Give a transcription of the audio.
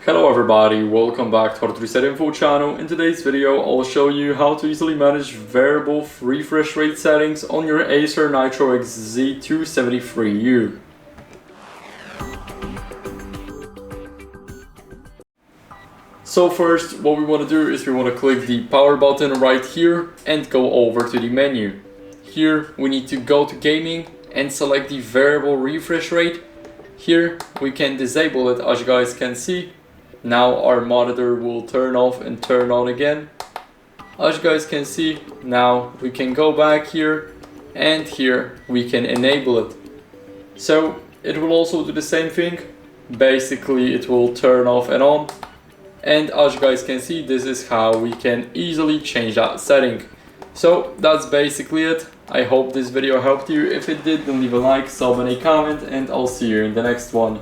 Hello everybody, welcome back to our Reset Info channel. In today's video I'll show you how to easily manage variable refresh rate settings on your ACER Nitro XZ273U. So first, what we want to do is we want to click the power button right here and go over to the menu. Here we need to go to gaming and select the variable refresh rate. Here we can disable it. As you guys can see, now our monitor will turn off and turn on again. As you guys can see, now we can go back here and here we can enable it. So it will also do the same thing. Basically it will turn off and on. And as you guys can see, this is how we can easily change that setting. So that's basically it. I hope this video helped you. If it did, then leave a like, sub and a comment, and I'll see you in the next one.